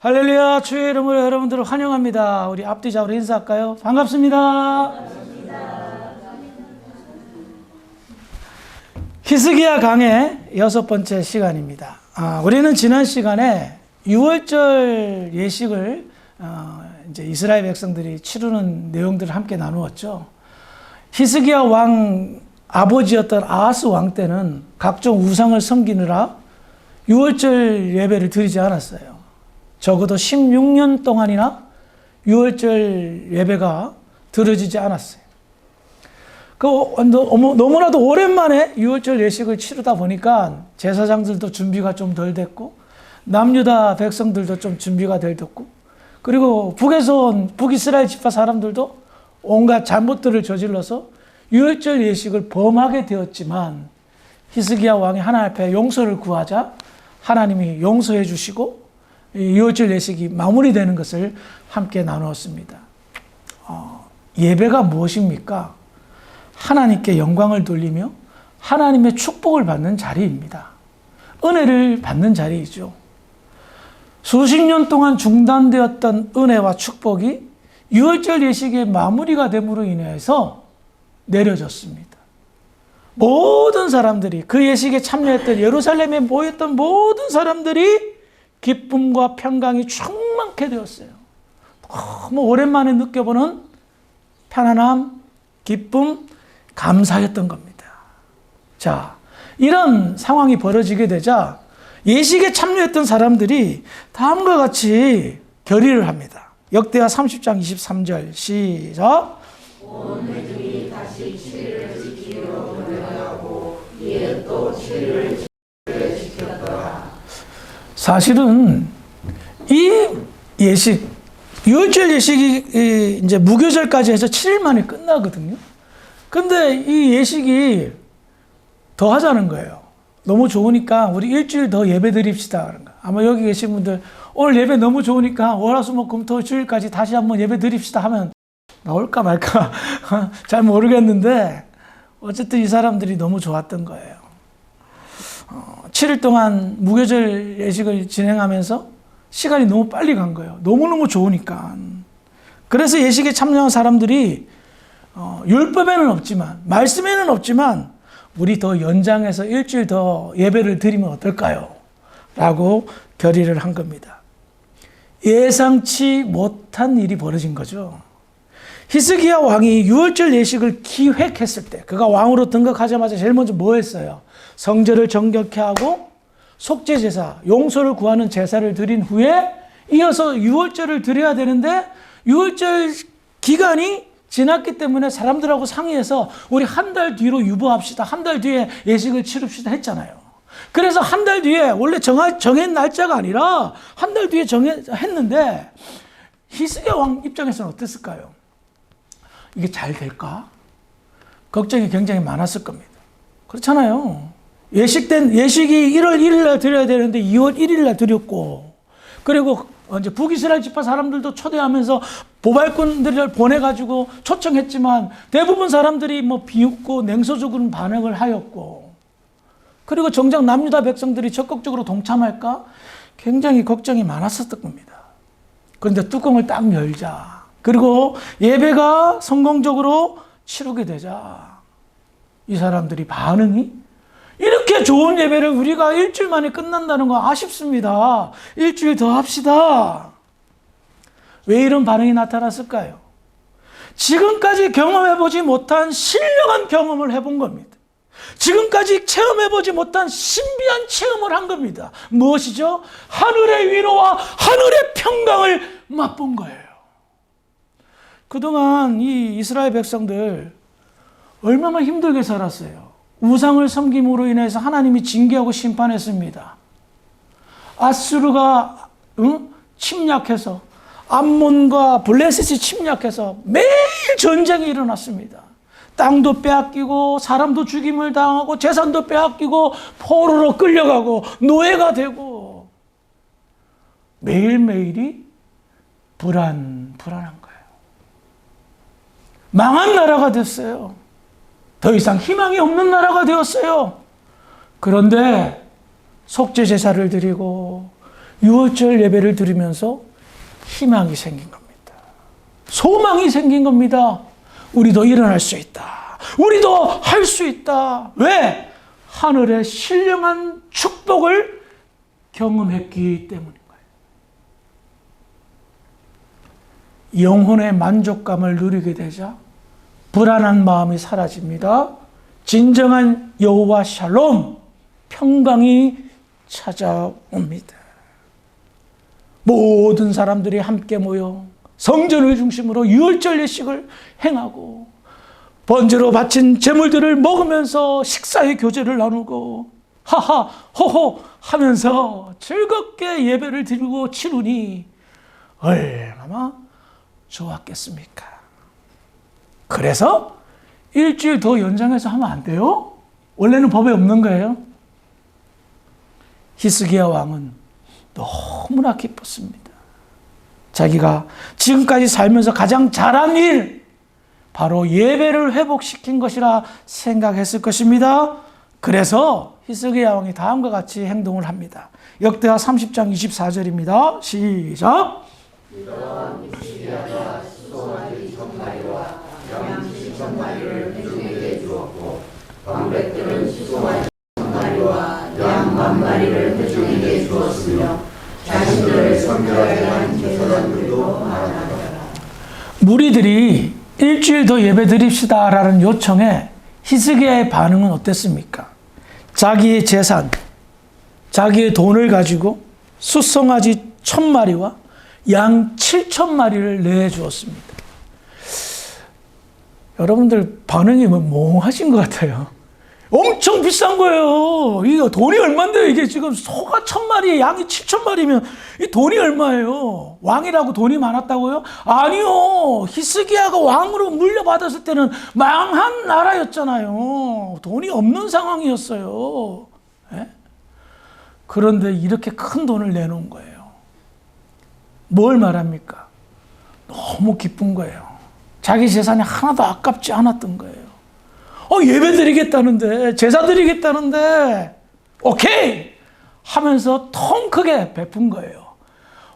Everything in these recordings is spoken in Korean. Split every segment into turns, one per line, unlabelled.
할렐루야, 주의 이름으로 여러분들을 환영합니다. 우리 앞뒤자로 인사할까요? 반갑습니다. 히스기야 강의 6번째 시간입니다. 우리는 지난 시간에 6월절 예식을 이제 이스라엘 백성들이 치르는 내용들을 함께 나누었죠. 히스기야 왕 아버지였던 아하스 왕 때는 각종 우상을 섬기느라 6월절 예배를 드리지 않았어요. 적어도 16년 동안이나 6월절 예배가 드려지지 않았어요. 너무나도 오랜만에 6월절 예식을 치르다 보니까 제사장들도 준비가 좀 덜 됐고, 남유다 백성들도 좀 준비가 덜 됐고, 그리고 북에서 온 북이스라엘 지파 사람들도 온갖 잘못들을 저질러서 6월절 예식을 범하게 되었지만, 히스기야 왕이 하나님 앞에 용서를 구하자 하나님이 용서해 주시고 6월절 예식이 마무리되는 것을 함께 나누었습니다. 예배가 무엇입니까? 하나님께 영광을 돌리며 하나님의 축복을 받는 자리입니다. 은혜를 받는 자리이죠. 수십 년 동안 중단되었던 은혜와 축복이 6월절 예식의 마무리가 됨으로 인해서 내려졌습니다. 모든 사람들이, 그 예식에 참여했던 예루살렘에 모였던 모든 사람들이 기쁨과 평강이 충만케 되었어요. 너무 오랜만에 느껴보는 편안함, 기쁨, 감사였던 겁니다. 자, 이런 상황이 벌어지게 되자 예식에 참여했던 사람들이 다음과 같이 결의를 합니다. 역대하 30장 23절 시작.
온 회중이 다시 7일을 지키기로 명령하고 이에 또 7일을 지켰더라.
사실은 이 예식, 6월절 예식이 이제 무교절까지 해서 7일 만에 끝나거든요. 근데 이 예식이 더 하자는 거예요. 너무 좋으니까 우리 일주일 더 예배 드립시다. 그런 거. 아마 여기 계신 분들 오늘 예배 너무 좋으니까 월화수목금토 주일까지 다시 한번 예배 드립시다 하면 나올까 말까 잘 모르겠는데, 어쨌든 이 사람들이 너무 좋았던 거예요. 7일 동안 무교절 예식을 진행하면서 시간이 너무 빨리 간 거예요. 너무너무 좋으니까. 그래서 예식에 참여한 사람들이 율법에는 없지만, 말씀에는 없지만, 우리 더 연장해서 일주일 더 예배를 드리면 어떨까요? 라고 결의를 한 겁니다. 예상치 못한 일이 벌어진 거죠. 히스기야 왕이 6월절 예식을 기획했을 때, 그가 왕으로 등극하자마자 제일 먼저 뭐 했어요? 성전을 정결케 하고 속죄제사, 용서를 구하는 제사를 드린 후에 이어서 6월절을 드려야 되는데, 6월절 기간이 지났기 때문에 사람들하고 상의해서 우리 한 달 뒤로 유보합시다. 한 달 뒤에 예식을 치릅시다 했잖아요. 그래서 한 달 뒤에, 원래 정한 날짜가 아니라 한 달 뒤에 했는데, 히스기야 왕 입장에서는 어땠을까요? 이게 잘 될까? 걱정이 굉장히 많았을 겁니다. 그렇잖아요. 예식이 1월 1일 날 드려야 되는데 2월 1일 날 드렸고, 그리고 이제 북이스라엘 지파 사람들도 초대하면서 보발꾼들을 보내가지고 초청했지만 대부분 사람들이 비웃고 냉소적으로 반응을 하였고, 그리고 정작 남유다 백성들이 적극적으로 동참할까 굉장히 걱정이 많았었던 겁니다. 그런데 뚜껑을 딱 열자, 그리고 예배가 성공적으로 치르게 되자 이 사람들이 반응이, 이렇게 좋은 예배를 우리가 일주일 만에 끝난다는 거 아쉽습니다. 일주일 더 합시다. 왜 이런 반응이 나타났을까요? 지금까지 경험해보지 못한 신령한 경험을 해본 겁니다. 지금까지 체험해보지 못한 신비한 체험을 한 겁니다. 무엇이죠? 하늘의 위로와 하늘의 평강을 맛본 거예요. 그동안 이 이스라엘 백성들 얼마나 힘들게 살았어요. 우상을 섬김으로 인해서 하나님이 징계하고 심판했습니다. 아수르가 침략해서, 암몬과 블레셋이 침략해서 매일 전쟁이 일어났습니다. 땅도 빼앗기고 사람도 죽임을 당하고 재산도 빼앗기고 포로로 끌려가고 노예가 되고, 매일매일이 불안한 거예요. 망한 나라가 됐어요. 더 이상 희망이 없는 나라가 되었어요. 그런데 속죄 제사를 드리고 유월절 예배를 드리면서 희망이 생긴 겁니다. 소망이 생긴 겁니다. 우리도 일어날 수 있다. 우리도 할 수 있다. 왜? 하늘의 신령한 축복을 경험했기 때문인 거예요. 영혼의 만족감을 누리게 되자 불안한 마음이 사라집니다. 진정한 여호와 샬롬, 평강이 찾아옵니다. 모든 사람들이 함께 모여 성전을 중심으로 유월절 예식을 행하고 번제로 바친 제물들을 먹으면서 식사의 교제를 나누고 하하 호호 하면서 즐겁게 예배를 드리고 치르니 얼마나 좋았겠습니까? 그래서 일주일 더 연장해서 하면 안 돼요? 원래는 법에 없는 거예요. 히스기야 왕은 너무나 기뻤습니다. 자기가 지금까지 살면서 가장 잘한 일, 바로 예배를 회복시킨 것이라 생각했을 것입니다. 그래서 히스기야 왕이 다음과 같이 행동을 합니다. 역대하 30장 24절입니다. 시작.
히스기야가 수송아지 1000마리와 양 7,000마리를 회중에게 주었고 방백들은 수송아지 1000마리와 양 10,000마리를 회중에게 주었으며 자신들을 선별하게 한 제사장들도 많았더라.
무리들이 일주일 더 예배 드립시다 라는 요청에 히스기야의 반응은 어땠습니까? 자기의 재산, 자기의 돈을 가지고 숫송아지 1000마리와 양 7,000마리를 내주었습니다. 여러분들 반응이 멍하신 것 같아요. 엄청 비싼 거예요. 이거 돈이 얼마인데요? 이게 지금 소가 1000마리에 양이 7,000마리면 이 돈이 얼마예요? 왕이라고 돈이 많았다고요? 아니요. 히스기야가 왕으로 물려받았을 때는 망한 나라였잖아요. 돈이 없는 상황이었어요. 네? 그런데 이렇게 큰 돈을 내놓은 거예요. 뭘 말합니까? 너무 기쁜 거예요. 자기 재산이 하나도 아깝지 않았던 거예요. 예배 드리겠다는데, 제사 드리겠다는데, 오케이! 하면서 통 크게 베푼 거예요.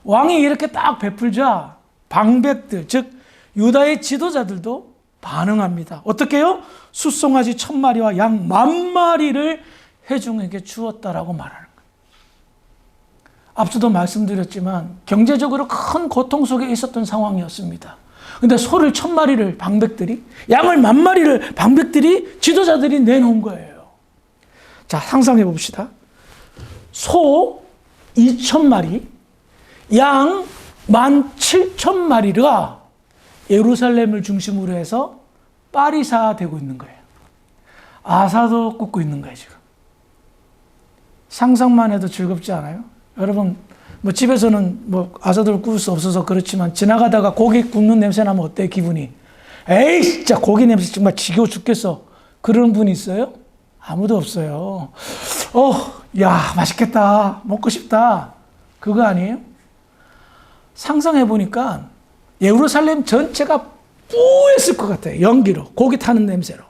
왕이 이렇게 딱 베풀자, 방백들, 즉, 유다의 지도자들도 반응합니다. 어떻게 해요? 숫송아지 1000마리와 양 10,000마리를 회중에게 주었다라고 말하는 거예요. 앞서도 말씀드렸지만, 경제적으로 큰 고통 속에 있었던 상황이었습니다. 근데 소를 1000마리를 방백들이, 양을 10,000마리를 방백들이, 지도자들이 내놓은 거예요. 자, 상상해 봅시다. 소 2,000마리, 양 17,000마리가 예루살렘을 중심으로 해서 파리사되고 있는 거예요. 아사도 굽고 있는 거예요, 지금. 상상만 해도 즐겁지 않아요? 여러분, 집에서는 아사도를 구울 수 없어서 그렇지만 지나가다가 고기 굽는 냄새 나면 어때요, 기분이? 에이, 진짜 고기 냄새 정말 지겨워 죽겠어. 그런 분 있어요? 아무도 없어요. 야, 맛있겠다. 먹고 싶다. 그거 아니에요? 상상해 보니까 예루살렘 전체가 뿌였을 것 같아요. 연기로, 고기 타는 냄새로.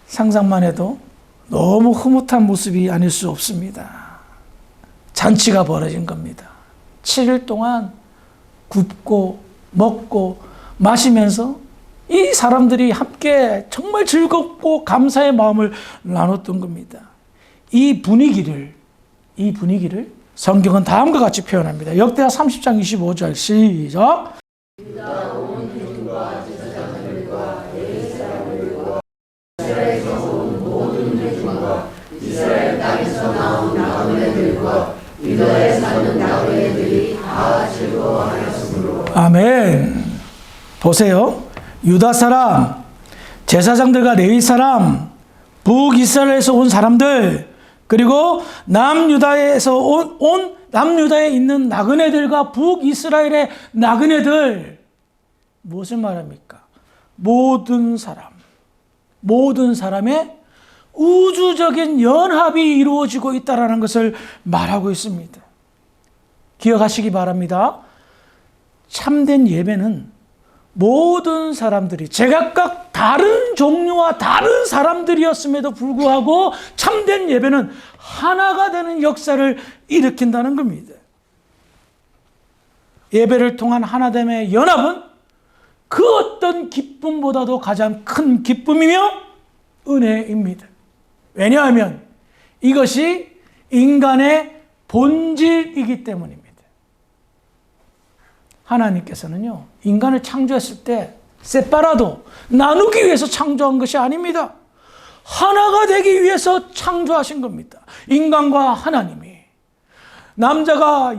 상상만 해도 너무 흐뭇한 모습이 아닐 수 없습니다. 잔치가 벌어진 겁니다. 7일 동안 굽고 먹고 마시면서 이 사람들이 함께 정말 즐겁고 감사의 마음을 나눴던 겁니다. 이 분위기를 성경은 다음과 같이 표현합니다. 역대하 30장 25절 시작.
유다 온 회중과 제사장들과 레위 사람들과 이스라엘에서 온 모든 회중과 이스라엘 땅에서 나온 나그네들과 유다에 사는 나그네들이 다 즐거워하였으므로.
아멘. 보세요. 유다 사람, 제사장들과 레위 사람, 북이스라엘에서 온 사람들, 그리고 남유다에 있는 나그네들과 북이스라엘의 나그네들, 무엇을 말합니까? 모든 사람의 우주적인 연합이 이루어지고 있다는 것을 말하고 있습니다. 기억하시기 바랍니다. 참된 예배는 모든 사람들이 제각각 다른 종류와 다른 사람들이었음에도 불구하고 참된 예배는 하나가 되는 역사를 일으킨다는 겁니다. 예배를 통한 하나됨의 연합은 그 어떤 기쁨보다도 가장 큰 기쁨이며 은혜입니다. 왜냐하면 이것이 인간의 본질이기 때문입니다. 하나님께서는요, 인간을 창조했을 때 세파라도 나누기 위해서 창조한 것이 아닙니다. 하나가 되기 위해서 창조하신 겁니다. 인간과 하나님이. 남자가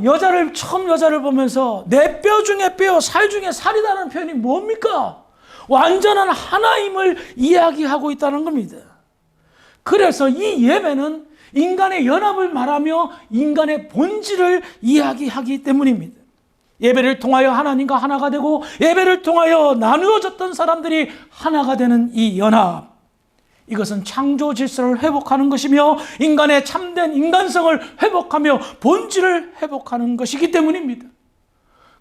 처음 여자를 보면서 내 뼈 중에 뼈, 살 중에 살이다라는 표현이 뭡니까? 완전한 하나임을 이야기하고 있다는 겁니다. 그래서 이 예배는 인간의 연합을 말하며 인간의 본질을 이야기하기 때문입니다. 예배를 통하여 하나님과 하나가 되고 예배를 통하여 나누어졌던 사람들이 하나가 되는 이 연합, 이것은 창조 질서를 회복하는 것이며 인간의 참된 인간성을 회복하며 본질을 회복하는 것이기 때문입니다.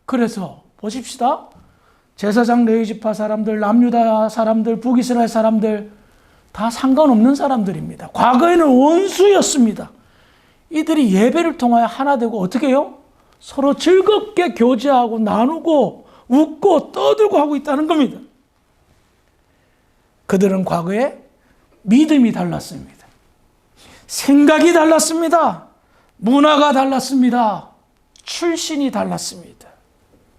그래서 보십시다. 제사장 레위지파 사람들, 남유다 사람들, 북이스라엘 사람들 다 상관없는 사람들입니다. 과거에는 원수였습니다. 이들이 예배를 통하여 하나 되고 어떻게 해요? 서로 즐겁게 교제하고 나누고 웃고 떠들고 하고 있다는 겁니다. 그들은 과거에 믿음이 달랐습니다. 생각이 달랐습니다. 문화가 달랐습니다. 출신이 달랐습니다.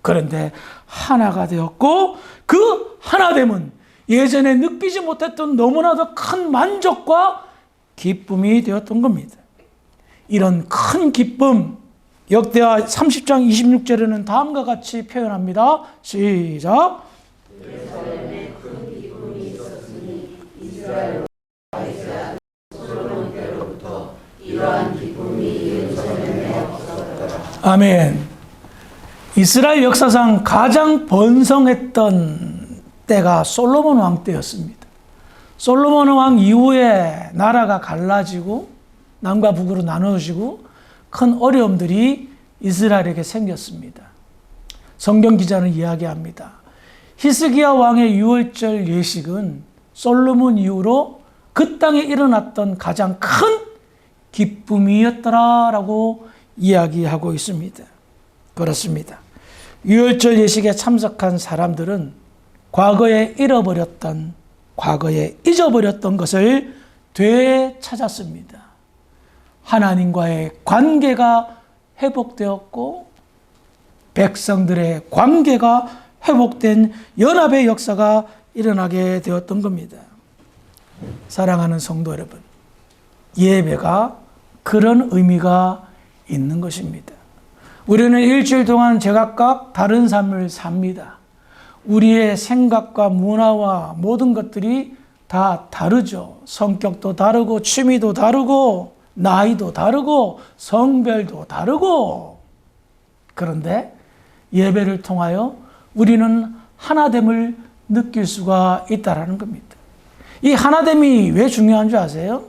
그런데 하나가 되었고 그 하나됨은 예전에 느끼지 못했던 너무나도 큰 만족과 기쁨이 되었던 겁니다. 이런 큰 기쁨, 역대하 30장 26절에는 다음과 같이 표현합니다. 시작.
예루살렘에 큰 기쁨이 있었으니 이스라엘 솔로몬 때로부터 이러한 기쁨이 예루살렘에 없었더라.
아멘. 이스라엘 역사상 가장 번성했던 때가 솔로몬 왕 때였습니다. 솔로몬 왕 이후에 나라가 갈라지고 남과 북으로 나누어지고 큰 어려움들이 이스라엘에게 생겼습니다. 성경 기자는 이야기합니다. 히스기야 왕의 유월절 예식은 솔로몬 이후로 그 땅에 일어났던 가장 큰 기쁨이었더라라고 이야기하고 있습니다. 그렇습니다. 유월절 예식에 참석한 사람들은 과거에 잃어버렸던, 과거에 잊어버렸던 것을 되찾았습니다. 하나님과의 관계가 회복되었고 백성들의 관계가 회복된 연합의 역사가 일어나게 되었던 겁니다. 사랑하는 성도 여러분, 예배가 그런 의미가 있는 것입니다. 우리는 일주일 동안 제각각 다른 삶을 삽니다. 우리의 생각과 문화와 모든 것들이 다 다르죠. 성격도 다르고 취미도 다르고 나이도 다르고 성별도 다르고. 그런데 예배를 통하여 우리는 하나됨을 느낄 수가 있다는 겁니다. 이 하나됨이 왜 중요한 줄 아세요?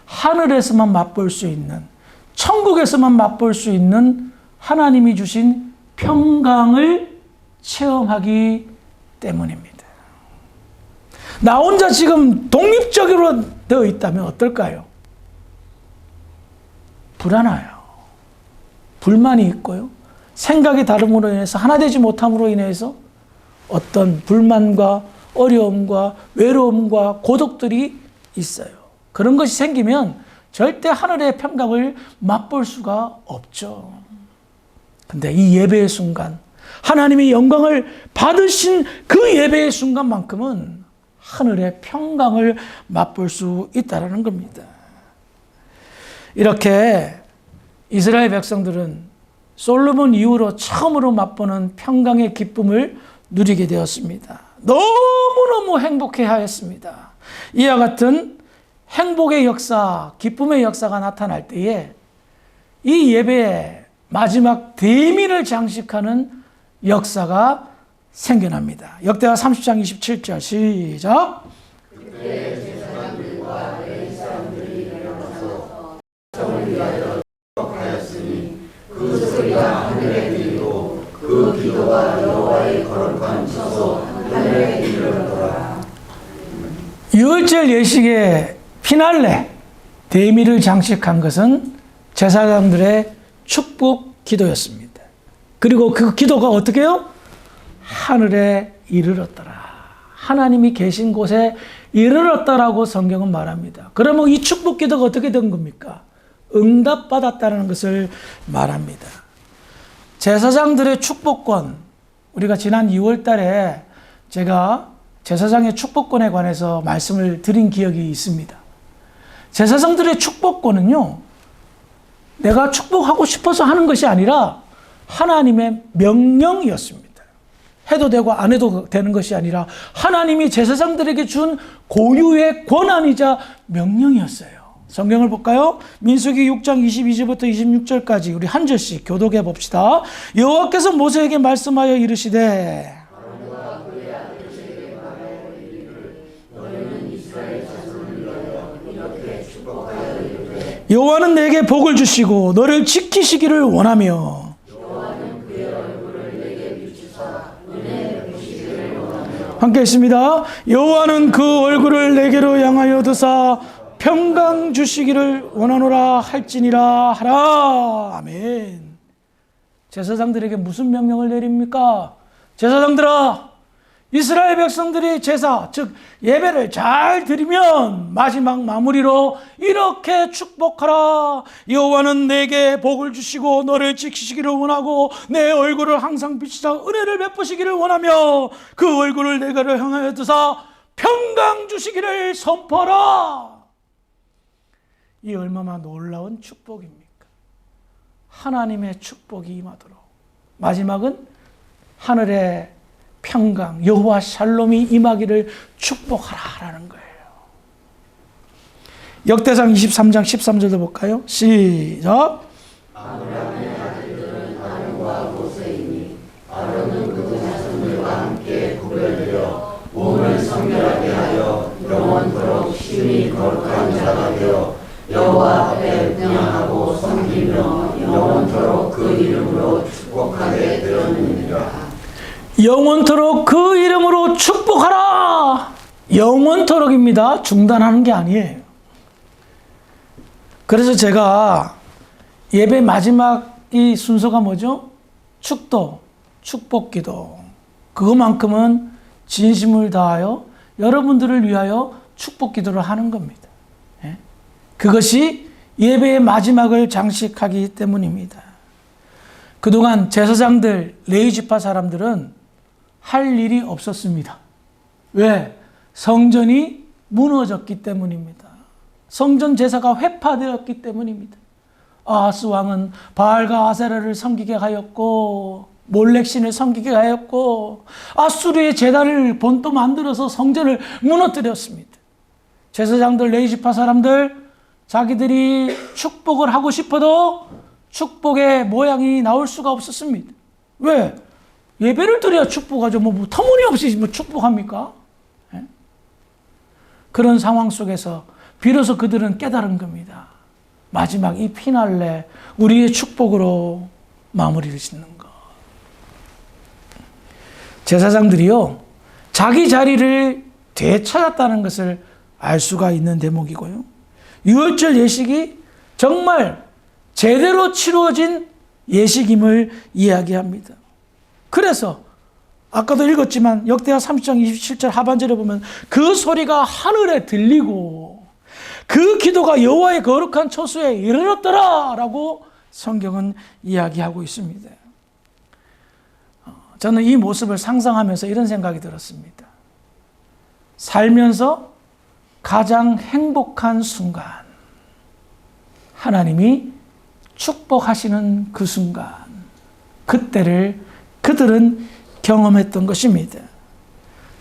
하늘에서만 맛볼 수 있는, 천국에서만 맛볼 수 있는 하나님이 주신 평강을 체험하기 때문입니다. 나 혼자 지금 독립적으로 되어 있다면 어떨까요? 불안해요. 불만이 있고요. 생각이 다름으로 인해서 하나 되지 못함으로 인해서 어떤 불만과 어려움과 외로움과 고독들이 있어요. 그런 것이 생기면 절대 하늘의 평강을 맛볼 수가 없죠. 근데 이 예배의 순간, 하나님의 영광을 받으신 그 예배의 순간만큼은 하늘의 평강을 맛볼 수 있다는 겁니다. 이렇게 이스라엘 백성들은 솔로몬 이후로 처음으로 맛보는 평강의 기쁨을 누리게 되었습니다. 너무너무 행복해하였습니다. 이와 같은 행복의 역사, 기쁨의 역사가 나타날 때에 이 예배의 마지막 대민을 장식하는 역사가 생겨납니다. 역대하 30장 27절 시작.
그때 제사장들과 레위 사람들이 일어나서 성을 위하여 기도하였으니 그 소리가 하늘에 들리고 그 기도가 여호와의 거룩한
유월절 예식의 피날레 대미를 장식한 것은 제사장들의 축복 기도였습니다. 그리고 그 기도가 어떻게 해요? 하늘에 이르렀더라. 하나님이 계신 곳에 이르렀다라고 성경은 말합니다. 그러면 이 축복 기도가 어떻게 된 겁니까? 응답받았다는 것을 말합니다. 제사장들의 축복권, 우리가 지난 2월 달에 제가 제사장의 축복권에 관해서 말씀을 드린 기억이 있습니다. 제사장들의 축복권은요, 내가 축복하고 싶어서 하는 것이 아니라 하나님의 명령이었습니다. 해도 되고 안 해도 되는 것이 아니라 하나님이 제사장들에게 준 고유의 권한이자 명령이었어요. 성경을 볼까요? 민수기 6장 22절부터 26절까지 우리 한 절씩 교독해 봅시다. 여호와께서 모세에게 말씀하여 이르시되 여호와는 내게 복을 주시고 너를 지키시기를 원하며 함께 있습니다. 여호와는 그 얼굴을 내게로 향하여 드사 평강 주시기를 원하노라 할지니라 하라. 아멘. 제사장들에게 무슨 명령을 내립니까? 제사장들아, 이스라엘 백성들이 제사, 즉 예배를 잘 드리면 마지막 마무리로 이렇게 축복하라. 여호와는 내게 복을 주시고 너를 지키시기를 원하고 내 얼굴을 항상 비추사 은혜를 베푸시기를 원하며 그 얼굴을 내게로 향하여 드사 평강 주시기를 선포하라. 이 얼마나 놀라운 축복입니까? 하나님의 축복이 임하도록. 마지막은 하늘의 평강, 여호와 샬롬이 임하기를 축복하라라는 거예요. 역대상 23장 13절도 볼까요? 시작.
아므람의 아들들은 아론과 모세이니 아론은 그 자손들과 함께 구별되어 몸을 성결하게 하여 영원토록 심히 거룩한 자가 되어 여호와 앞에 분양하고 섬기며 영원토록 그 이름으로 축복하게 되었느니라.
영원토록 그 이름으로 축복하라. 영원토록입니다. 중단하는 게 아니에요. 그래서 제가 예배 마지막 이 순서가 뭐죠? 축도, 축복기도. 그것만큼은 진심을 다하여 여러분들을 위하여 축복기도를 하는 겁니다. 그것이 예배의 마지막을 장식하기 때문입니다. 그동안 제사장들, 레위지파 사람들은 할 일이 없었습니다. 왜? 성전이 무너졌기 때문입니다. 성전 제사가 회파되었기 때문입니다. 아하스 왕은 바알과 아세라를 섬기게 하였고 몰렉신을 섬기게 하였고 아수르의 제단을 본또 만들어서 성전을 무너뜨렸습니다. 제사장들, 레위지파 사람들 자기들이 축복을 하고 싶어도 축복의 모양이 나올 수가 없었습니다. 왜? 예배를 드려야 축복하죠. 뭐 터무니없이 뭐 축복합니까? 예? 그런 상황 속에서 비로소 그들은 깨달은 겁니다. 마지막 이 피날레, 우리의 축복으로 마무리를 짓는 것. 제사장들이요, 자기 자리를 되찾았다는 것을 알 수가 있는 대목이고요. 유월절 예식이 정말 제대로 치루어진 예식임을 이야기합니다. 그래서 아까도 읽었지만 역대하 30장 27절 하반절에 보면 그 소리가 하늘에 들리고 그 기도가 여호와의 거룩한 처소에 이르렀더라 라고 성경은 이야기하고 있습니다. 저는 이 모습을 상상하면서 이런 생각이 들었습니다. 살면서 가장 행복한 순간, 하나님이 축복하시는 그 순간, 그때를 그들은 경험했던 것입니다.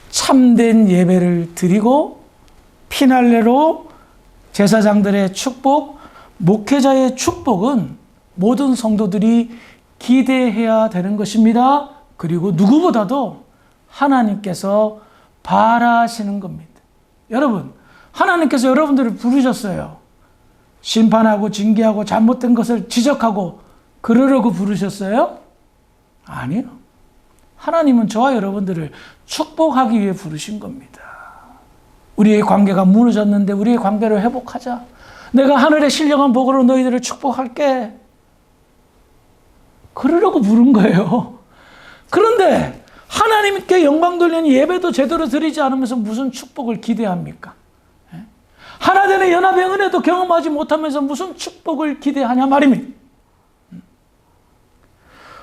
참된 예배를 드리고 피날레로 제사장들의 축복, 목회자의 축복은 모든 성도들이 기대해야 되는 것입니다. 그리고 누구보다도 하나님께서 바라시는 겁니다. 여러분, 하나님께서 여러분들을 부르셨어요. 심판하고 징계하고 잘못된 것을 지적하고 그러려고 부르셨어요? 아니요. 하나님은 저와 여러분들을 축복하기 위해 부르신 겁니다. 우리의 관계가 무너졌는데 우리의 관계를 회복하자. 내가 하늘의 신령한 복으로 너희들을 축복할게. 그러려고 부른 거예요. 그런데 하나님께 영광 돌리는 예배도 제대로 드리지 않으면서 무슨 축복을 기대합니까? 하나되는 연합의 은혜도 경험하지 못하면서 무슨 축복을 기대하냐 말입니다.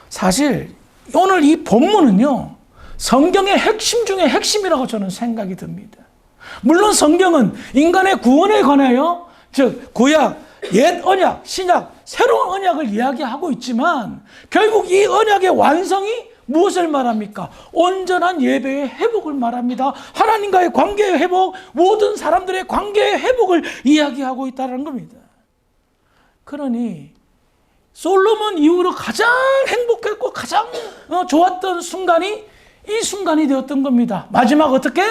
사실 오늘 이 본문은요, 성경의 핵심 중에 핵심이라고 저는 생각이 듭니다. 물론 성경은 인간의 구원에 관하여, 즉 구약, 옛 언약, 신약, 새로운 언약을 이야기하고 있지만 결국 이 언약의 완성이 무엇을 말합니까? 온전한 예배의 회복을 말합니다. 하나님과의 관계의 회복, 모든 사람들의 관계의 회복을 이야기하고 있다는 겁니다. 그러니 솔로몬 이후로 가장 행복했고 가장 좋았던 순간이 이 순간이 되었던 겁니다. 마지막 어떻게?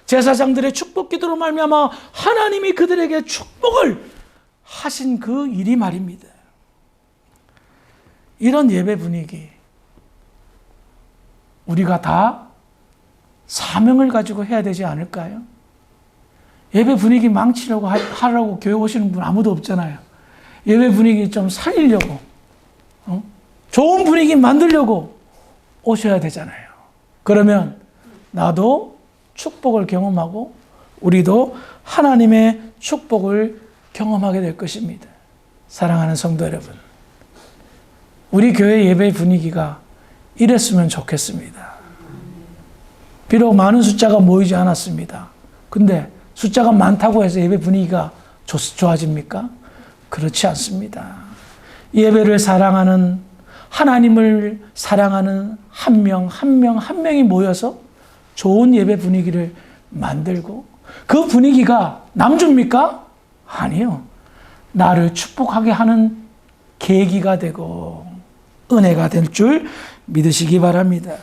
제사장들의 축복 기도로 말미암아 하나님이 그들에게 축복을 하신 그 일이 말입니다. 이런 예배 분위기, 우리가 다 사명을 가지고 해야 되지 않을까요? 예배 분위기 망치려고 하라고 교회 오시는 분 아무도 없잖아요. 예배 분위기 좀 살리려고, 좋은 분위기 만들려고 오셔야 되잖아요. 그러면 나도 축복을 경험하고 우리도 하나님의 축복을 경험하게 될 것입니다. 사랑하는 성도 여러분, 우리 교회 예배 분위기가 이랬으면 좋겠습니다. 비록 많은 숫자가 모이지 않았습니다. 근데 숫자가 많다고 해서 예배 분위기가 좋아집니까? 그렇지 않습니다. 예배를 사랑하는, 하나님을 사랑하는 한 명, 한 명, 한 명이 모여서 좋은 예배 분위기를 만들고 그 분위기가 남줍니까? 아니요. 나를 축복하게 하는 계기가 되고 은혜가 될 줄 믿으시기 바랍니다.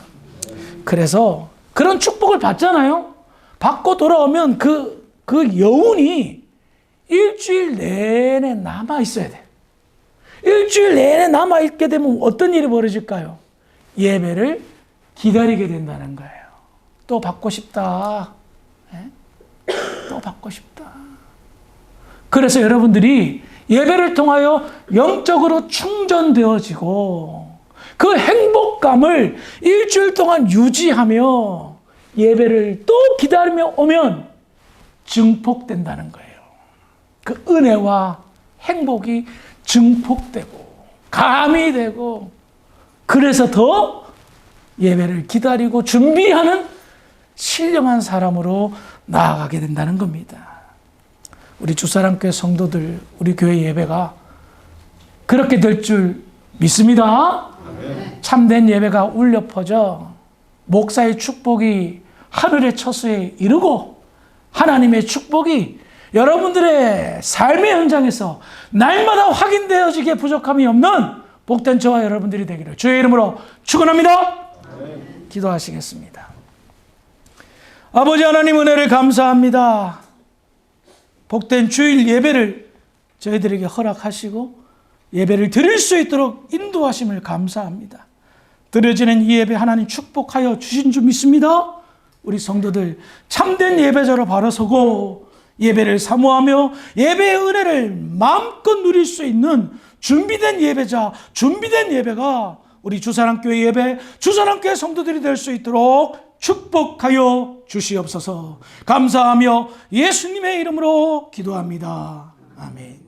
그래서 그런 축복을 받잖아요. 받고 돌아오면 그 여운이 일주일 내내 남아있어야 돼요. 일주일 내내 남아있게 되면 어떤 일이 벌어질까요? 예배를 기다리게 된다는 거예요. 또 받고 싶다. 또 받고 싶다. 그래서 여러분들이 예배를 통하여 영적으로 충전되어지고 그 행복감을 일주일 동안 유지하며 예배를 또 기다리며 오면 증폭된다는 거예요. 그 은혜와 행복이 증폭되고 감이 되고 그래서 더 예배를 기다리고 준비하는 신령한 사람으로 나아가게 된다는 겁니다. 우리 주사랑교회 성도들, 우리 교회 예배가 그렇게 될 줄 믿습니다. 참된 예배가 울려 퍼져 목사의 축복이 하늘의 처소에 이르고 하나님의 축복이 여러분들의 삶의 현장에서 날마다 확인되어지게 부족함이 없는 복된 저와 여러분들이 되기를 주의 이름으로 축원합니다. 기도하시겠습니다. 아버지 하나님 은혜를 감사합니다. 복된 주일 예배를 저희들에게 허락하시고 예배를 드릴 수 있도록 인도하심을 감사합니다. 드려지는 이 예배 하나님 축복하여 주신 줄 믿습니다. 우리 성도들 참된 예배자로 바로 서고 예배를 사모하며 예배의 은혜를 마음껏 누릴 수 있는 준비된 예배자, 준비된 예배가 우리 주사랑교회 예배, 주사랑교회 성도들이 될 수 있도록 축복하여 주시옵소서. 감사하며 예수님의 이름으로 기도합니다. 아멘.